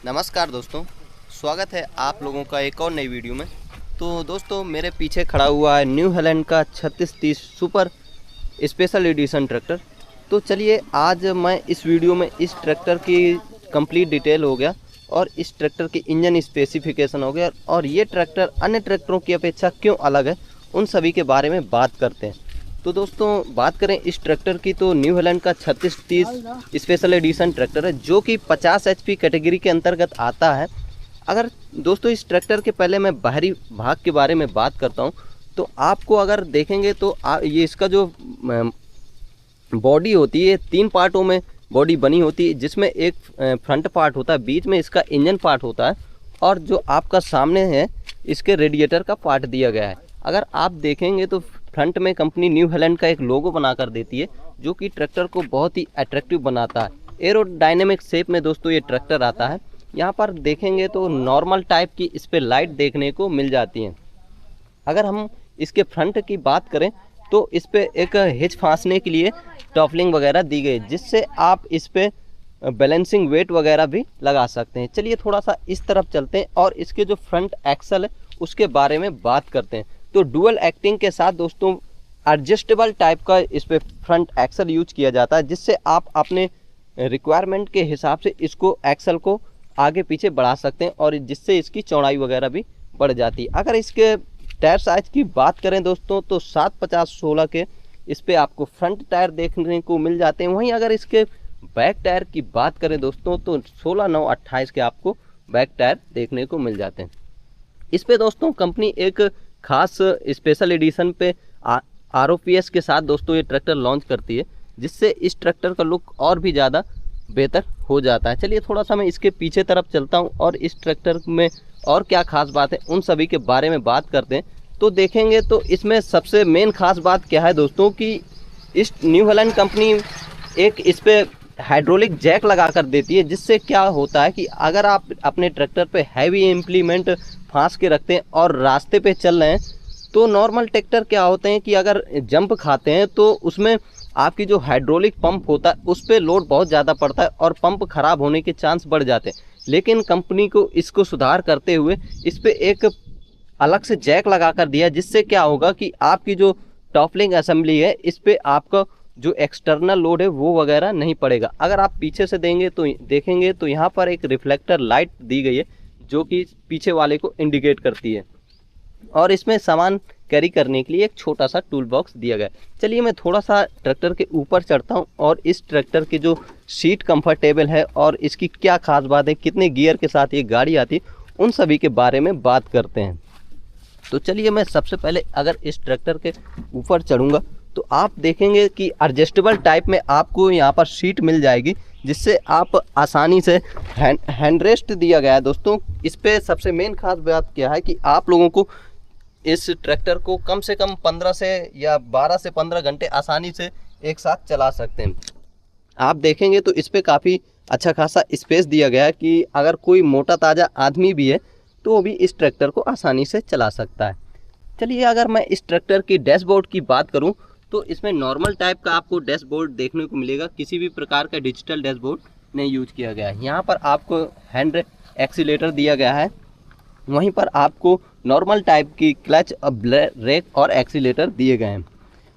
नमस्कार दोस्तों, स्वागत है आप लोगों का एक और नई वीडियो में। तो दोस्तों मेरे पीछे खड़ा हुआ है न्यू हॉलैंड का 3630 सुपर स्पेशल एडिशन ट्रैक्टर। तो चलिए आज मैं इस वीडियो में इस ट्रैक्टर की कंप्लीट डिटेल हो गया और इस ट्रैक्टर की इंजन स्पेसिफिकेशन हो गया और ये ट्रैक्टर अन्य ट्रैक्टरों की अपेक्षा क्यों अलग है उन सभी के बारे में बात करते हैं। तो दोस्तों बात करें इस ट्रैक्टर की तो न्यू हॉलैंड का 3630 स्पेशल एडिशन ट्रैक्टर है जो कि 50 HP कैटेगरी के अंतर्गत आता है। अगर दोस्तों इस ट्रैक्टर के पहले मैं बाहरी भाग के बारे में बात करता हूं तो आपको अगर देखेंगे तो ये इसका जो बॉडी होती है 3 पार्टों में बॉडी बनी होती है, जिसमें एक फ्रंट पार्ट होता है, बीच में इसका इंजन पार्ट होता है और जो आपका सामने है इसके रेडिएटर का पार्ट दिया गया है। अगर आप देखेंगे तो फ्रंट में कंपनी न्यू हॉलैंड का एक लोगो बनाकर देती है जो कि ट्रैक्टर को बहुत ही अट्रैक्टिव बनाता है। एरोडायनेमिक शेप में दोस्तों ये ट्रैक्टर आता है। यहाँ पर देखेंगे तो नॉर्मल टाइप की इस पर लाइट देखने को मिल जाती हैं। अगर हम इसके फ्रंट की बात करें तो इस पर एक हिच फांसने के लिए टॉपलिंग वगैरह दी गई जिससे आप इस पर बैलेंसिंग वेट वगैरह भी लगा सकते हैं। चलिए थोड़ा सा इस तरफ चलते हैं और इसके जो फ्रंट एक्सल है उसके बारे में बात करते हैं। तो डुअल एक्टिंग के साथ दोस्तों एडजस्टेबल टाइप का इस पर फ्रंट एक्सल यूज किया जाता है जिससे आप अपने रिक्वायरमेंट के हिसाब से इसको एक्सल को आगे पीछे बढ़ा सकते हैं और जिससे इसकी चौड़ाई वगैरह भी बढ़ जाती है। अगर इसके टायर साइज की बात करें दोस्तों तो 750/16 के इस पर आपको फ्रंट टायर देखने को मिल जाते हैं। वहीं अगर इसके बैक टायर की बात करें दोस्तों तो 16/9/28 के आपको बैक टायर देखने को मिल जाते हैं। इस पे दोस्तों कंपनी एक खास स्पेशल एडिशन पे ROPS के साथ दोस्तों ये ट्रैक्टर लॉन्च करती है जिससे इस ट्रैक्टर का लुक और भी ज़्यादा बेहतर हो जाता है। चलिए थोड़ा सा मैं इसके पीछे तरफ चलता हूँ और इस ट्रैक्टर में और क्या खास बात है उन सभी के बारे में बात करते हैं। तो देखेंगे तो इसमें सबसे मेन खास बात क्या है दोस्तों कि इस न्यू हॉलैंड कंपनी एक इस पर हाइड्रोलिक जैक लगा कर देती है जिससे क्या होता है कि अगर आप अपने ट्रैक्टर पे हैवी इम्प्लीमेंट फांस के रखते हैं और रास्ते पे चल रहे हैं तो नॉर्मल ट्रैक्टर क्या होते हैं कि अगर जंप खाते हैं तो उसमें आपकी जो हाइड्रोलिक पंप होता है उस पर लोड बहुत ज़्यादा पड़ता है और पंप खराब होने के चांस बढ़ जाते हैं। लेकिन कंपनी को इसको सुधार करते हुए इस पर एक अलग से जैक लगा कर दिया जिससे क्या होगा कि आपकी जो टॉपलिंग असेंबली है इस पर आपका जो एक्सटर्नल लोड है वो वगैरह नहीं पड़ेगा। अगर आप पीछे से देखेंगे तो यहाँ पर एक रिफ्लेक्टर लाइट दी गई है जो कि पीछे वाले को इंडिकेट करती है और इसमें सामान कैरी करने के लिए एक छोटा सा टूल बॉक्स दिया गया है। चलिए मैं थोड़ा सा ट्रैक्टर के ऊपर चढ़ता हूँ और इस ट्रैक्टर की जो सीट कंफर्टेबल है और इसकी क्या खास बात है, कितने गियर के साथ ये गाड़ी आती है, उन सभी के बारे में बात करते हैं। तो चलिए मैं सबसे पहले अगर इस ट्रैक्टर के ऊपर चढ़ूँगा तो आप देखेंगे कि एडजस्टेबल टाइप में आपको यहाँ पर सीट मिल जाएगी जिससे आप आसानी से हैंड रेस्ट दिया गया है। दोस्तों इस पे सबसे मेन खास बात क्या है कि आप लोगों को इस ट्रैक्टर को कम से कम 15 से या 12 से 15 घंटे आसानी से एक साथ चला सकते हैं। आप देखेंगे तो इस पे काफ़ी अच्छा खासा स्पेस दिया गया है कि अगर कोई मोटा ताज़ा आदमी भी है तो वो भी इस ट्रैक्टर को आसानी से चला सकता है। चलिए अगर मैं इस ट्रैक्टर की डैशबोर्ड की बात करूं तो इसमें नॉर्मल टाइप का आपको डैशबोर्ड देखने को मिलेगा, किसी भी प्रकार का डिजिटल डैशबोर्ड नहीं यूज किया गया है। यहाँ पर आपको हैंड एक्सीलेटर दिया गया है, वहीं पर आपको नॉर्मल टाइप की क्लच, ब्रेक और एक्सीलेटर दिए गए हैं।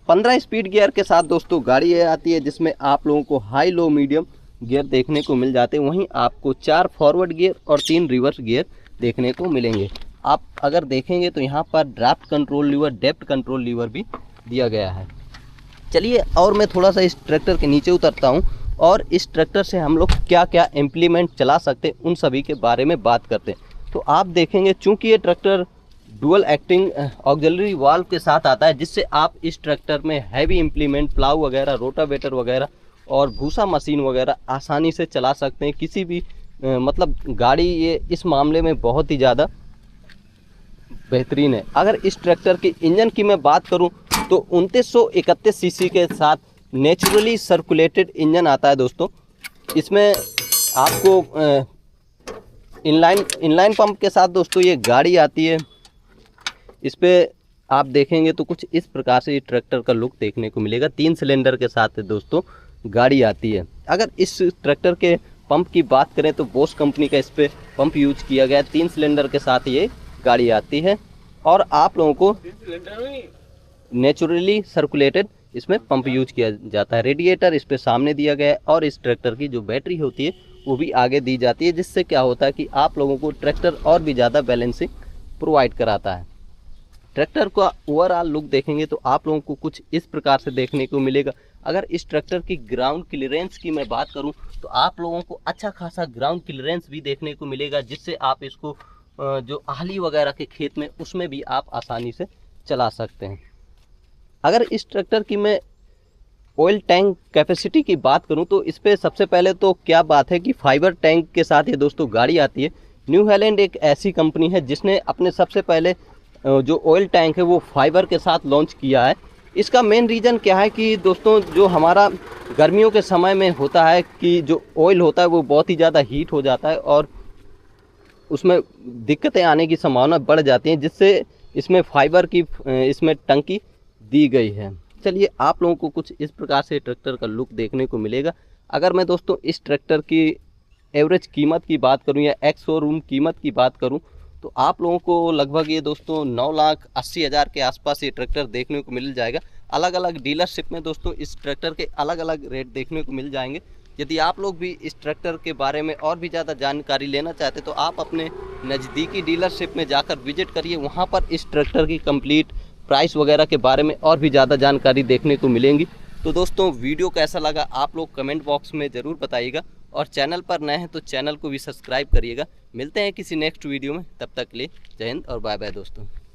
15 स्पीड गियर के साथ दोस्तों गाड़ी ये आती है जिसमें आप लोगों को हाई लो मीडियम गियर देखने को मिल जाते हैं। वहीं आपको 4 फॉरवर्ड गियर और 3 रिवर्स गियर देखने को मिलेंगे। आप अगर देखेंगे तो यहाँ पर draft control lever, depth control lever भी दिया गया है। चलिए और मैं थोड़ा सा इस ट्रैक्टर के नीचे उतरता हूँ और इस ट्रैक्टर से हम लोग क्या क्या इम्प्लीमेंट चला सकते हैं उन सभी के बारे में बात करते हैं। तो आप देखेंगे चूँकि ये tractor dual acting auxiliary valve के साथ आता है जिससे आप इस ट्रैक्टर में हैवी इम्प्लीमेंट, प्लाऊ वगैरह, रोटावेटर वगैरह और भूसा मशीन वगैरह आसानी से चला सकते हैं। किसी भी मतलब गाड़ी ये इस मामले में बहुत ही ज़्यादा बेहतरीन है। अगर इस ट्रैक्टर की इंजन की मैं बात करूं तो 2931 सीसी के साथ नेचुरली सर्कुलेटेड इंजन आता है दोस्तों। इसमें आपको इनलाइन पंप के साथ दोस्तों ये गाड़ी आती है। इस पर आप देखेंगे तो कुछ इस प्रकार से ये ट्रैक्टर का लुक देखने को मिलेगा। 3 सिलेंडर के साथ दोस्तों गाड़ी आती है। अगर इस ट्रैक्टर के पंप की बात करें तो बोस कंपनी का इस पर पंप यूज किया गया है। 3 सिलेंडर के साथ ये गाड़ी आती है और आप लोगों को नेचुरली सर्कुलेटेड इसमें पंप यूज किया जाता है। रेडिएटर इस पे सामने दिया गया है और इस ट्रैक्टर की जो बैटरी होती है वो भी आगे दी जाती है, जिससे क्या होता है कि आप लोगों को ट्रैक्टर और भी ज़्यादा बैलेंसिंग प्रोवाइड कराता है। ट्रैक्टर का ओवरऑल लुक देखेंगे तो आप लोगों को कुछ इस प्रकार से देखने को मिलेगा। अगर इस ट्रैक्टर की ग्राउंड क्लियरेंस की मैं बात करूं तो आप लोगों को अच्छा खासा ग्राउंड क्लियरेंस भी देखने को मिलेगा, जिससे आप इसको जो आली वगैरह के खेत में उसमें भी आप आसानी से चला सकते हैं। अगर इस ट्रैक्टर की मैं ऑयल टैंक कैपेसिटी की बात करूं तो इस पर सबसे पहले तो क्या बात है कि फाइबर टैंक के साथ ये दोस्तों गाड़ी आती है। न्यू हैलेंड एक ऐसी कंपनी है जिसने अपने सबसे पहले जो ऑयल टैंक है वो फाइबर के साथ लॉन्च किया है। इसका मेन रीज़न क्या है कि दोस्तों जो हमारा गर्मियों के समय में होता है कि जो ऑयल होता है वो बहुत ही ज़्यादा हीट हो जाता है और उसमें दिक्कतें आने की संभावना बढ़ जाती है, जिससे इसमें फाइबर की इसमें टंकी दी गई है। चलिए आप लोगों को कुछ इस प्रकार से ट्रैक्टर का लुक देखने को मिलेगा। अगर मैं दोस्तों इस ट्रैक्टर की एवरेज कीमत की बात करूं या एक्स शोरूम कीमत की बात करूं तो आप लोगों को लगभग ये दोस्तों 9,80,000 के आसपास ये ट्रैक्टर देखने को मिल जाएगा। अलग अलग डीलरशिप में दोस्तों इस ट्रैक्टर के अलग अलग रेट देखने को मिल जाएंगे। यदि आप लोग भी इस ट्रैक्टर के बारे में और भी ज़्यादा जानकारी लेना चाहते तो आप अपने नज़दीकी डीलरशिप में जाकर विजिट करिए। वहाँ पर इस ट्रैक्टर की कंप्लीट प्राइस वगैरह के बारे में और भी ज़्यादा जानकारी देखने को मिलेंगी। तो दोस्तों वीडियो कैसा लगा आप लोग कमेंट बॉक्स में ज़रूर बताइएगा और चैनल पर नए हैं तो चैनल को भी सब्सक्राइब करिएगा। मिलते हैं किसी नेक्स्ट वीडियो में, तब तक के लिए जय हिंद और बाय बाय दोस्तों।